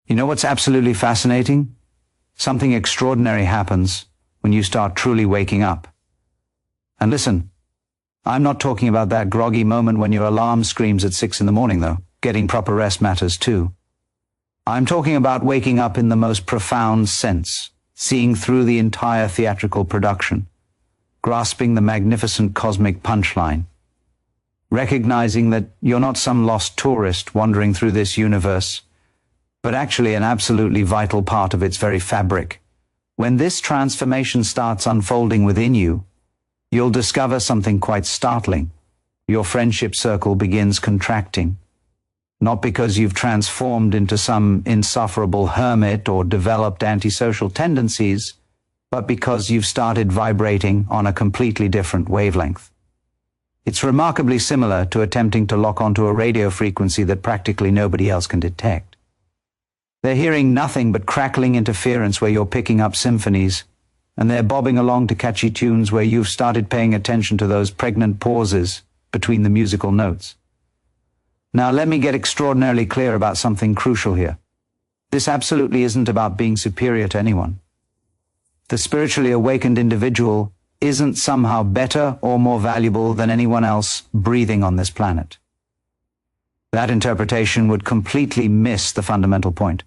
You know what's absolutely fascinating? Something extraordinary happens when you start truly waking up. And listen, I'm not talking about that groggy moment when your alarm screams at 6 a.m, though. Getting proper rest matters too. I'm talking about waking up in the most profound sense, seeing through the entire theatrical production, grasping the magnificent cosmic punchline, recognizing that you're not some lost tourist wandering through this universe, but actually an absolutely vital part of its very fabric. When this transformation starts unfolding within you, you'll discover something quite startling. Your friendship circle begins contracting, not because you've transformed into some insufferable hermit or developed antisocial tendencies, but because you've started vibrating on a completely different wavelength. It's remarkably similar to attempting to lock onto a radio frequency that practically nobody else can detect. They're hearing nothing but crackling interference where you're picking up symphonies, and they're bobbing along to catchy tunes where you've started paying attention to those pregnant pauses between the musical notes. Now let me get extraordinarily clear about something crucial here. This absolutely isn't about being superior to anyone. The spiritually awakened individual isn't somehow better or more valuable than anyone else breathing on this planet. That interpretation would completely miss the fundamental point.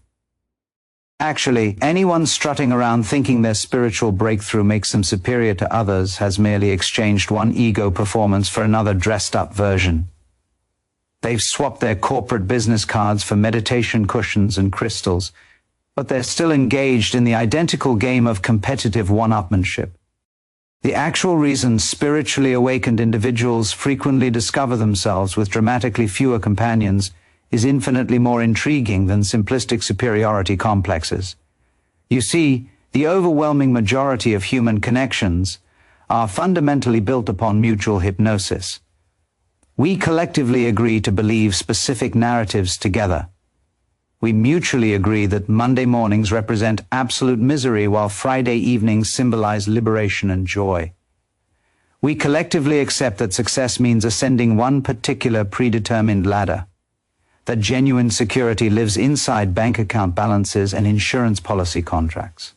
Actually, anyone strutting around thinking their spiritual breakthrough makes them superior to others has merely exchanged one ego performance for another dressed-up version. They've swapped their corporate business cards for meditation cushions and crystals, but they're still engaged in the identical game of competitive one-upmanship. The actual reason spiritually awakened individuals frequently discover themselves with dramatically fewer companions is infinitely more intriguing than simplistic superiority complexes. You see, the overwhelming majority of human connections are fundamentally built upon mutual hypnosis. We collectively agree to believe specific narratives together. We mutually agree that Monday mornings represent absolute misery while Friday evenings symbolize liberation and joy. We collectively accept that success means ascending one particular predetermined ladder, that genuine security lives inside bank account balances and insurance policy contracts,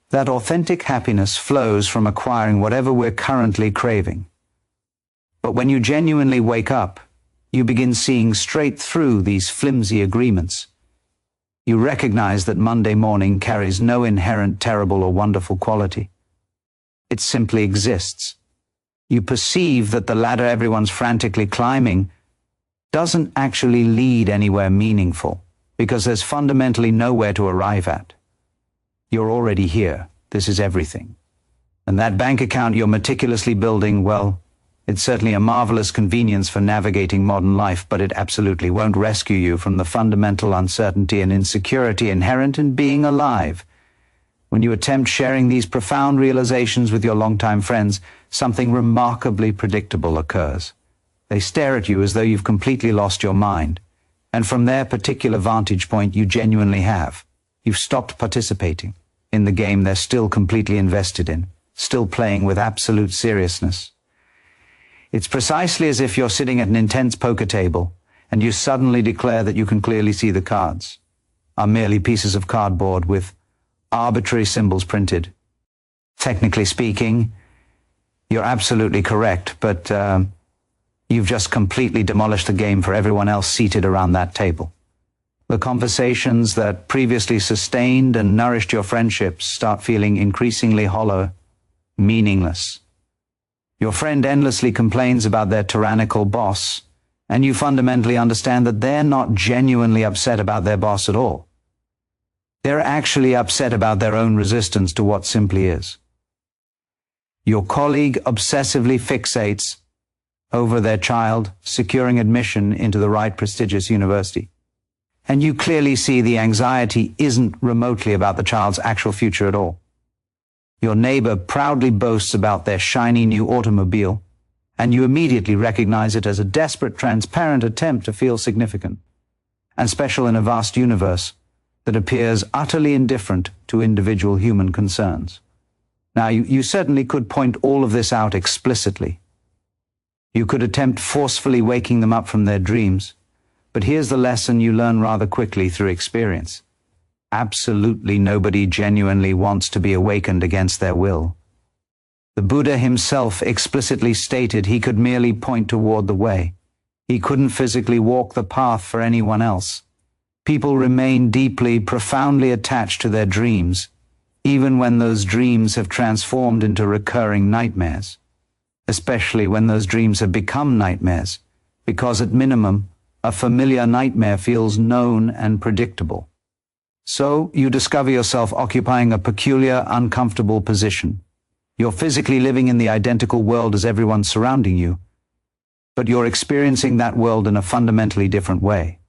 that authentic happiness flows from acquiring whatever we're currently craving. But when you genuinely wake up, you begin seeing straight through these flimsy agreements. You recognize that Monday morning carries no inherent terrible or wonderful quality. It simply exists. You perceive that the ladder everyone's frantically climbing doesn't actually lead anywhere meaningful, because there's fundamentally nowhere to arrive at. You're already here. This is everything. And that bank account you're meticulously building, well, it's certainly a marvelous convenience for navigating modern life, but it absolutely won't rescue you from the fundamental uncertainty and insecurity inherent in being alive. When you attempt sharing these profound realizations with your longtime friends, something remarkably predictable occurs. They stare at you as though you've completely lost your mind, and from their particular vantage point you genuinely have. You've stopped participating in the game they're still completely invested in, still playing with absolute seriousness. It's precisely as if you're sitting at an intense poker table and you suddenly declare that you can clearly see the cards are merely pieces of cardboard with arbitrary symbols printed. Technically speaking, you're absolutely correct, but you've just completely demolished the game for everyone else seated around that table. The conversations that previously sustained and nourished your friendships start feeling increasingly hollow, meaningless. Your friend endlessly complains about their tyrannical boss, and you fundamentally understand that they're not genuinely upset about their boss at all. They're actually upset about their own resistance to what simply is. Your colleague obsessively fixates over their child securing admission into the right prestigious university, and you clearly see the anxiety isn't remotely about the child's actual future at all. Your neighbor proudly boasts about their shiny new automobile, and you immediately recognize it as a desperate, transparent attempt to feel significant and special in a vast universe that appears utterly indifferent to individual human concerns. Now, you certainly could point all of this out explicitly. You could attempt forcefully waking them up from their dreams, but here's the lesson you learn rather quickly through experience. absolutely nobody genuinely wants to be awakened against their will. The Buddha himself explicitly stated he could merely point toward the way. He couldn't physically walk the path for anyone else. People remain deeply, profoundly attached to their dreams, even when those dreams have transformed into recurring nightmares, especially when those dreams have become nightmares, because at minimum, a familiar nightmare feels known and predictable. So, you discover yourself occupying a peculiar, uncomfortable position. You're physically living in the identical world as everyone surrounding you, but you're experiencing that world in a fundamentally different way.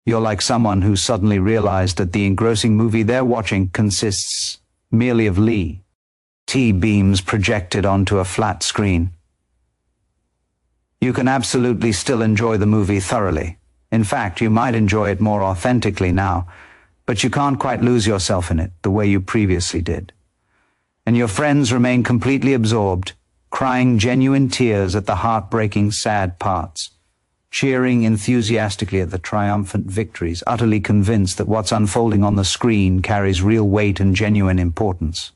You're like someone who suddenly realized that the engrossing movie they're watching consists merely of T-beams projected onto a flat screen. You can absolutely still enjoy the movie thoroughly. In fact, you might enjoy it more authentically now, but you can't quite lose yourself in it the way you previously did. And your friends remain completely absorbed, crying genuine tears at the heartbreaking sad parts, cheering enthusiastically at the triumphant victories, utterly convinced that what's unfolding on the screen carries real weight and genuine importance.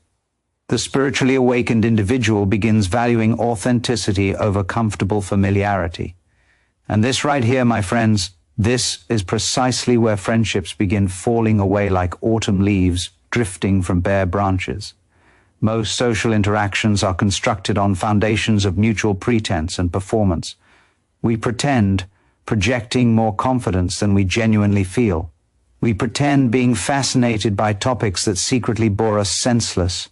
The spiritually awakened individual begins valuing authenticity over comfortable familiarity. And this right here, my friends, this is precisely where friendships begin falling away like autumn leaves drifting from bare branches. Most social interactions are constructed on foundations of mutual pretense and performance. We pretend, projecting more confidence than we genuinely feel. We pretend being fascinated by topics that secretly bore us senseless.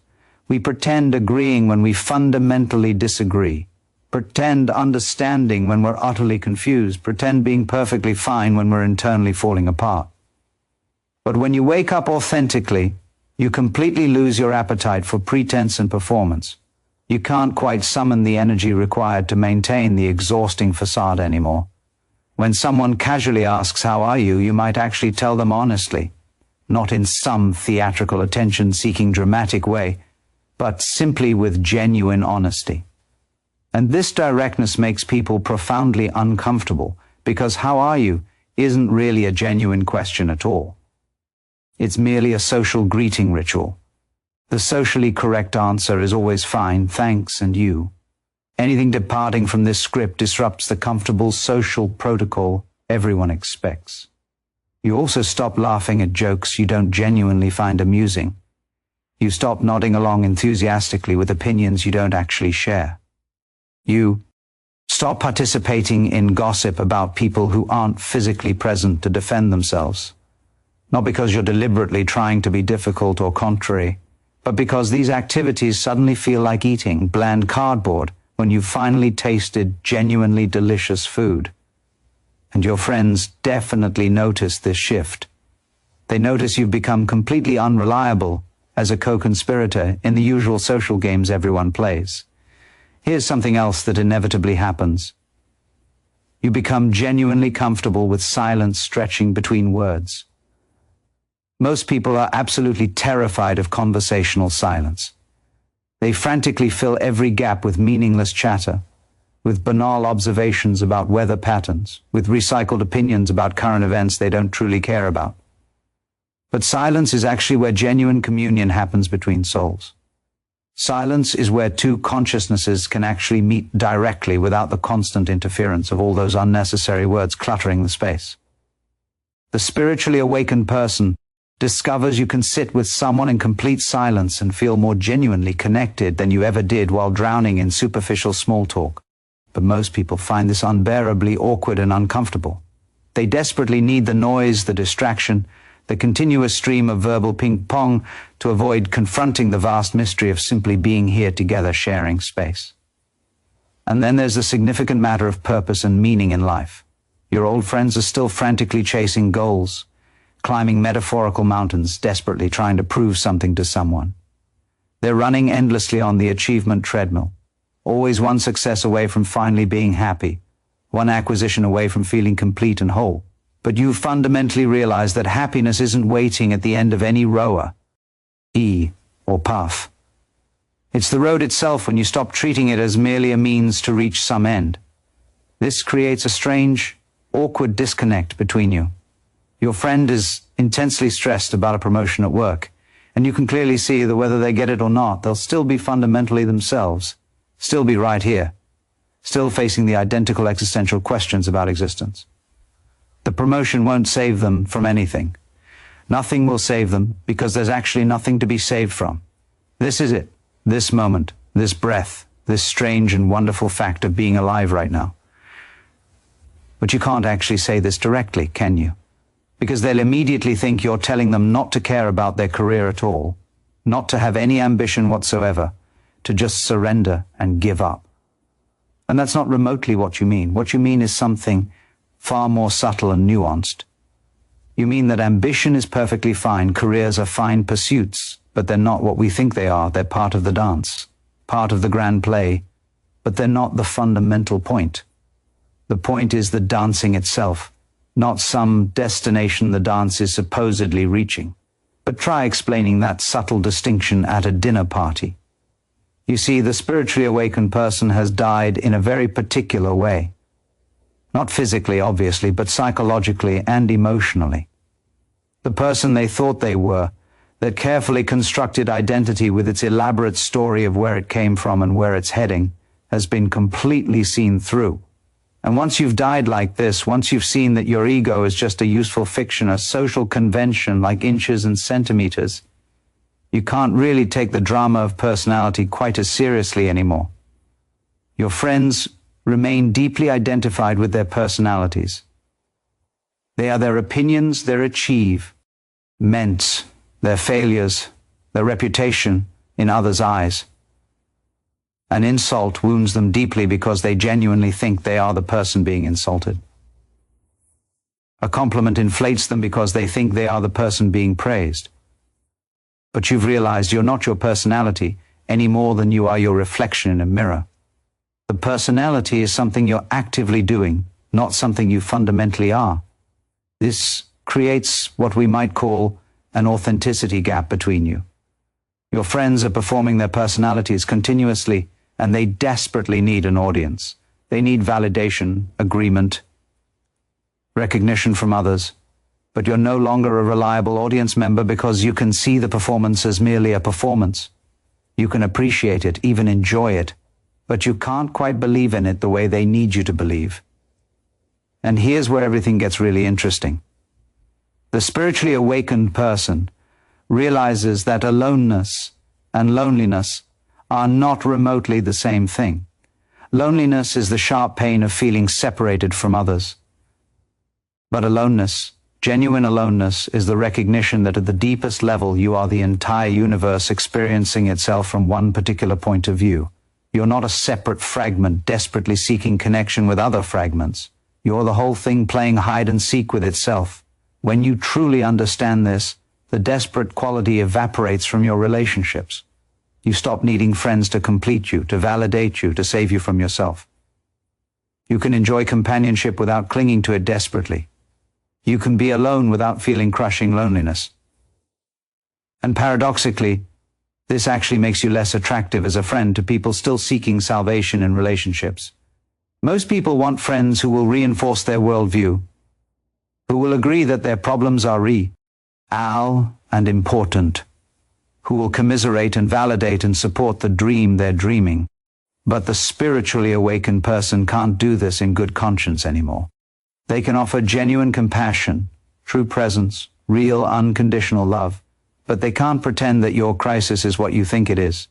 We pretend agreeing when we fundamentally disagree. Pretend understanding when we're utterly confused. Pretend being perfectly fine when we're internally falling apart. But when you wake up authentically, you completely lose your appetite for pretense and performance. You can't quite summon the energy required to maintain the exhausting facade anymore. When someone casually asks, "How are you?" you might actually tell them honestly, not in some theatrical attention-seeking dramatic way, but simply with genuine honesty. And this directness makes people profoundly uncomfortable, because "how are you?" isn't really a genuine question at all. It's merely a social greeting ritual. The socially correct answer is always "fine, thanks, and you." Anything departing from this script disrupts the comfortable social protocol everyone expects. You also stop laughing at jokes you don't genuinely find amusing. You stop nodding along enthusiastically with opinions you don't actually share. You stop participating in gossip about people who aren't physically present to defend themselves. Not because you're deliberately trying to be difficult or contrary, but because these activities suddenly feel like eating bland cardboard when you've finally tasted genuinely delicious food. And your friends definitely notice this shift. They notice you've become completely unreliable as a co-conspirator in the usual social games everyone plays. Here's something else that inevitably happens. You become genuinely comfortable with silence stretching between words. Most people are absolutely terrified of conversational silence. They frantically fill every gap with meaningless chatter, with banal observations about weather patterns, with recycled opinions about current events they don't truly care about. But silence is actually where genuine communion happens between souls. Silence is where two consciousnesses can actually meet directly without the constant interference of all those unnecessary words cluttering the space. The spiritually awakened person discovers you can sit with someone in complete silence and feel more genuinely connected than you ever did while drowning in superficial small talk. But most people find this unbearably awkward and uncomfortable. They desperately need the noise, the distraction, the continuous stream of verbal ping-pong to avoid confronting the vast mystery of simply being here together sharing space. And then there's the significant matter of purpose and meaning in life. Your old friends are still frantically chasing goals, climbing metaphorical mountains, desperately trying to prove something to someone. They're running endlessly on the achievement treadmill, always one success away from finally being happy, one acquisition away from feeling complete and whole. But you fundamentally realize that happiness isn't waiting at the end of any rower, or path. It's the road itself when you stop treating it as merely a means to reach some end. This creates a strange, awkward disconnect between you. Your friend is intensely stressed about a promotion at work, and you can clearly see that whether they get it or not, they'll still be fundamentally themselves, still be right here, still facing the identical existential questions about existence. The promotion won't save them from anything. Nothing will save them because there's actually nothing to be saved from. This is it, this moment, this breath, this strange and wonderful fact of being alive right now. But you can't actually say this directly, can you? Because they'll immediately think you're telling them not to care about their career at all, not to have any ambition whatsoever, to just surrender and give up. And that's not remotely what you mean. What you mean is something far more subtle and nuanced. You mean that ambition is perfectly fine, careers are fine pursuits, but they're not what we think they are. They're part of the dance, part of the grand play, but they're not the fundamental point. The point is the dancing itself, not some destination the dance is supposedly reaching. But try explaining that subtle distinction at a dinner party. You see, the spiritually awakened person has died in a very particular way. Not physically, obviously, but psychologically and emotionally. The person they thought they were, that carefully constructed identity with its elaborate story of where it came from and where it's heading, has been completely seen through. And once you've died like this, once you've seen that your ego is just a useful fiction, a social convention like inches and centimeters, you can't really take the drama of personality quite as seriously anymore. Your friends remain deeply identified with their personalities. They are their opinions, their achievements, their failures, their reputation in others' eyes. An insult wounds them deeply because they genuinely think they are the person being insulted. A compliment inflates them because they think they are the person being praised. But you've realized you're not your personality any more than you are your reflection in a mirror. The personality is something you're actively doing, not something you fundamentally are. This creates what we might call an authenticity gap between you. Your friends are performing their personalities continuously, and they desperately need an audience. They need validation, agreement, recognition from others. But you're no longer a reliable audience member because you can see the performance as merely a performance. You can appreciate it, even enjoy it, but you can't quite believe in it the way they need you to believe. And here's where everything gets really interesting. The spiritually awakened person realizes that aloneness and loneliness are not remotely the same thing. Loneliness is the sharp pain of feeling separated from others. But aloneness, genuine aloneness, is the recognition that at the deepest level you are the entire universe experiencing itself from one particular point of view. You're not a separate fragment desperately seeking connection with other fragments. You're the whole thing playing hide and seek with itself. When you truly understand this, the desperate quality evaporates from your relationships. You stop needing friends to complete you, to validate you, to save you from yourself. You can enjoy companionship without clinging to it desperately. You can be alone without feeling crushing loneliness. And paradoxically, this actually makes you less attractive as a friend to people still seeking salvation in relationships. Most people want friends who will reinforce their worldview, who will agree that their problems are real and important, who will commiserate and validate and support the dream they're dreaming. But the spiritually awakened person can't do this in good conscience anymore. They can offer genuine compassion, true presence, real unconditional love, but they can't pretend that your crisis is what you think it is.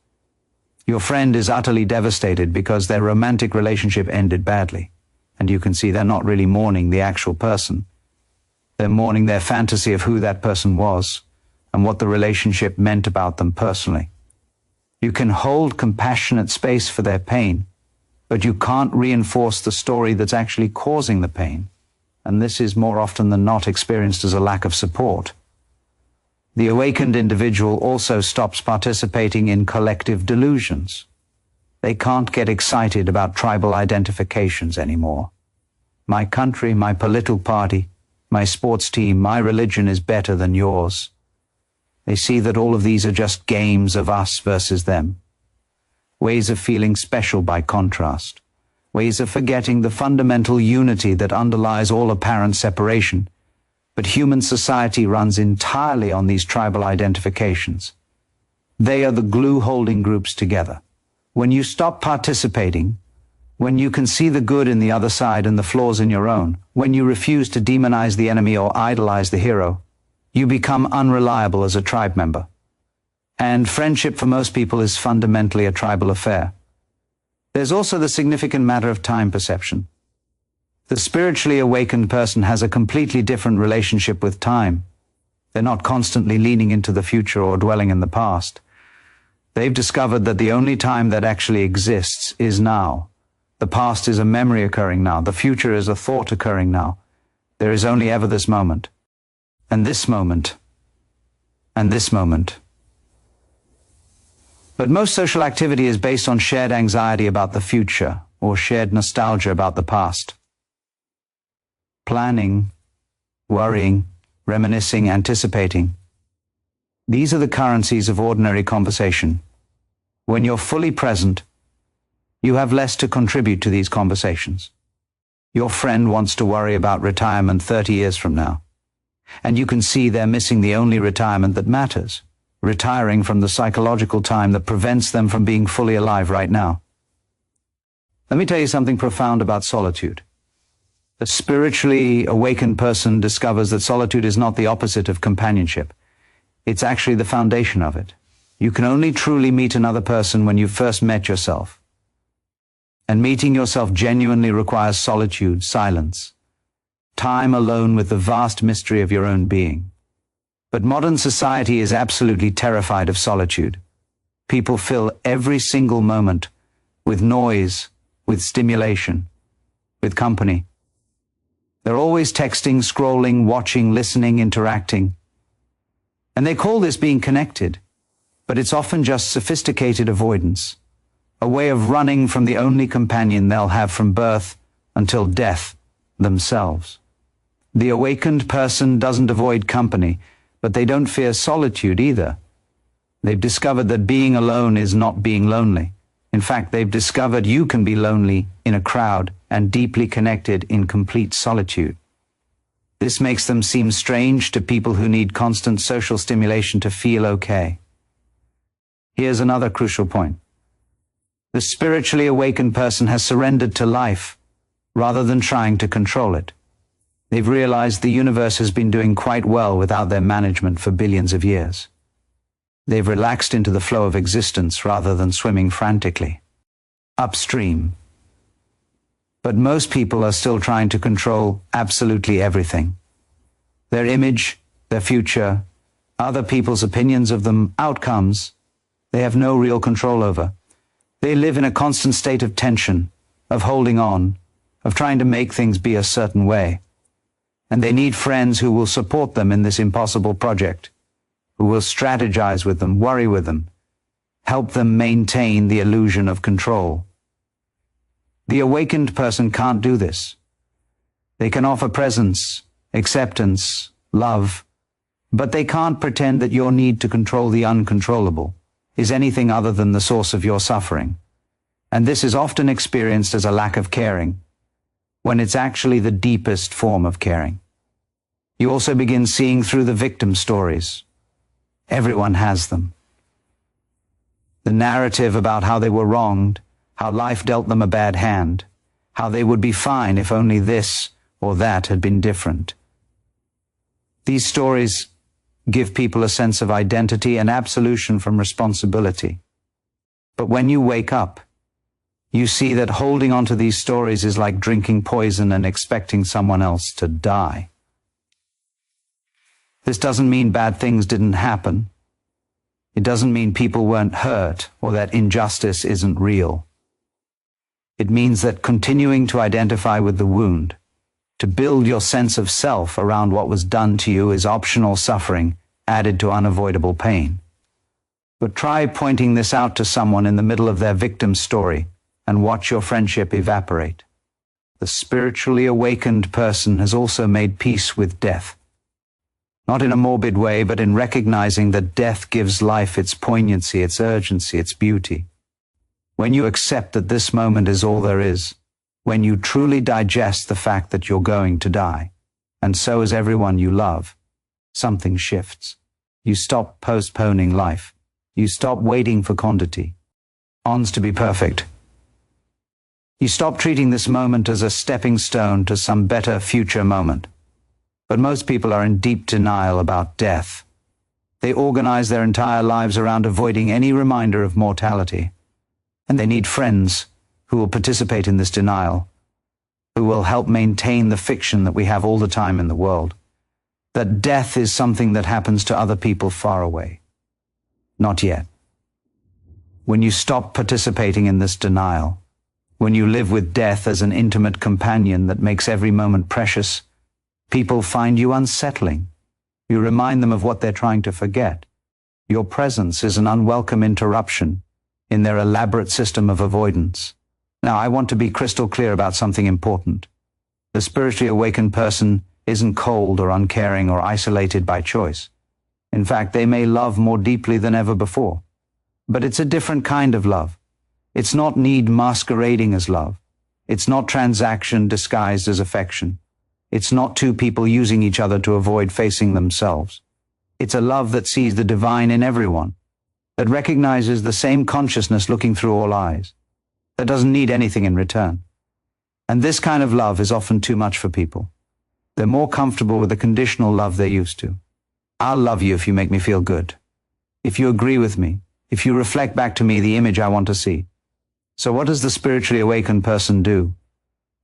Your friend is utterly devastated because their romantic relationship ended badly, and you can see they're not really mourning the actual person. They're mourning their fantasy of who that person was and what the relationship meant about them personally. You can hold compassionate space for their pain, but you can't reinforce the story that's actually causing the pain, and this is more often than not experienced as a lack of support. The awakened individual also stops participating in collective delusions. They can't get excited about tribal identifications anymore. My country, my political party, my sports team, my religion is better than yours. They see that all of these are just games of us versus them. Ways of feeling special by contrast. Ways of forgetting the fundamental unity that underlies all apparent separation. But human society runs entirely on these tribal identifications. They are the glue holding groups together. When you stop participating, when you can see the good in the other side and the flaws in your own, when you refuse to demonize the enemy or idolize the hero, you become unreliable as a tribe member. And friendship for most people is fundamentally a tribal affair. There's also the significant matter of time perception. The spiritually awakened person has a completely different relationship with time. They're not constantly leaning into the future or dwelling in the past. They've discovered that the only time that actually exists is now. The past is a memory occurring now. The future is a thought occurring now. There is only ever this moment. And this moment. And this moment. But most social activity is based on shared anxiety about the future or shared nostalgia about the past. Planning, worrying, reminiscing, anticipating. These are the currencies of ordinary conversation. When you're fully present, you have less to contribute to these conversations. Your friend wants to worry about retirement 30 years from now, and you can see they're missing the only retirement that matters, retiring from the psychological time that prevents them from being fully alive right now. Let me tell you something profound about solitude. The spiritually awakened person discovers that solitude is not the opposite of companionship. It's actually the foundation of it. You can only truly meet another person when you've first met yourself. And meeting yourself genuinely requires solitude, silence, time alone with the vast mystery of your own being. But modern society is absolutely terrified of solitude. People fill every single moment with noise, with stimulation, with company. They're always texting, scrolling, watching, listening, interacting. And they call this being connected, but it's often just sophisticated avoidance, a way of running from the only companion they'll have from birth until death themselves. The awakened person doesn't avoid company, but they don't fear solitude either. They've discovered that being alone is not being lonely. In fact, they've discovered you can be lonely in a crowd and deeply connected in complete solitude. This makes them seem strange to people who need constant social stimulation to feel okay. Here's another crucial point. The spiritually awakened person has surrendered to life rather than trying to control it. They've realized the universe has been doing quite well without their management for billions of years. They've relaxed into the flow of existence rather than swimming frantically upstream. But most people are still trying to control absolutely everything. Their image, their future, other people's opinions of them, outcomes, they have no real control over. They live in a constant state of tension, of holding on, of trying to make things be a certain way. And they need friends who will support them in this impossible project, who will strategize with them, worry with them, help them maintain the illusion of control. The awakened person can't do this. They can offer presence, acceptance, love, but they can't pretend that your need to control the uncontrollable is anything other than the source of your suffering. And this is often experienced as a lack of caring, when it's actually the deepest form of caring. You also begin seeing through the victim stories. Everyone has them. The narrative about how they were wronged, how life dealt them a bad hand, how they would be fine if only this or that had been different. These stories give people a sense of identity and absolution from responsibility. But when you wake up, you see that holding on to these stories is like drinking poison and expecting someone else to die. This doesn't mean bad things didn't happen. It doesn't mean people weren't hurt or that injustice isn't real. It means that continuing to identify with the wound, to build your sense of self around what was done to you, is optional suffering added to unavoidable pain. But try pointing this out to someone in the middle of their victim story and watch your friendship evaporate. The spiritually awakened person has also made peace with death. Not in a morbid way, but in recognizing that death gives life its poignancy, its urgency, its beauty. When you accept that this moment is all there is, when you truly digest the fact that you're going to die, and so is everyone you love. Something shifts. You stop postponing life. You stop waiting for quantity. Ons to be perfect. You stop treating this moment as a stepping stone to some better future moment. But most people are in deep denial about death. They organize their entire lives around avoiding any reminder of mortality. And they need friends who will participate in this denial, who will help maintain the fiction that we have all the time in the world, that death is something that happens to other people far away. Not yet. When you stop participating in this denial, when you live with death as an intimate companion that makes every moment precious, people find you unsettling. You remind them of what they're trying to forget. Your presence is an unwelcome interruption in their elaborate system of avoidance. Now, I want to be crystal clear about something important. The spiritually awakened person isn't cold or uncaring or isolated by choice. In fact, they may love more deeply than ever before. But it's a different kind of love. It's not need masquerading as love. It's not transaction disguised as affection. It's not two people using each other to avoid facing themselves. It's a love that sees the divine in everyone, that recognizes the same consciousness looking through all eyes, that doesn't need anything in return. And this kind of love is often too much for people. They're more comfortable with the conditional love they're used to. I'll love you if you make me feel good, if you agree with me, if you reflect back to me the image I want to see. So what does the spiritually awakened person do?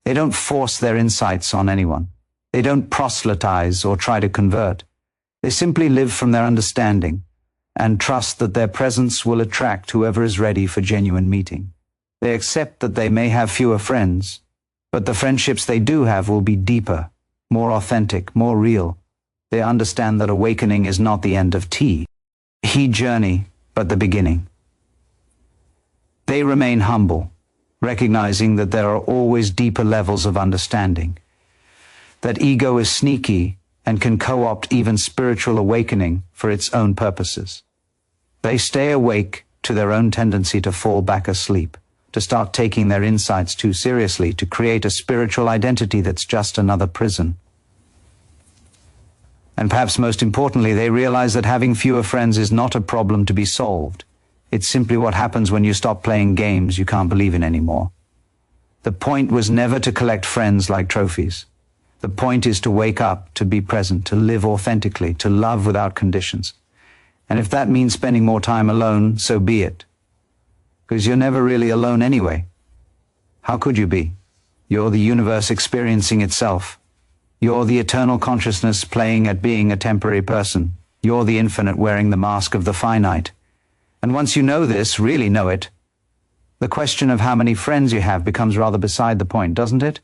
They don't force their insights on anyone. They don't proselytize or try to convert. They simply live from their understanding and trust that their presence will attract whoever is ready for genuine meeting. They accept that they may have fewer friends, but the friendships they do have will be deeper, more authentic, more real. They understand that awakening is not the end of tea, journey, but the beginning. They remain humble, recognizing that there are always deeper levels of understanding, that ego is sneaky and can co-opt even spiritual awakening for its own purposes. They stay awake to their own tendency to fall back asleep, to start taking their insights too seriously, to create a spiritual identity that's just another prison. And perhaps most importantly, they realize that having fewer friends is not a problem to be solved. It's simply what happens when you stop playing games you can't believe in anymore. The point was never to collect friends like trophies. The point is to wake up, to be present, to live authentically, to love without conditions. And if that means spending more time alone, so be it. Because you're never really alone anyway. How could you be? You're the universe experiencing itself. You're the eternal consciousness playing at being a temporary person. You're the infinite wearing the mask of the finite. And once you know this, really know it, the question of how many friends you have becomes rather beside the point, doesn't it?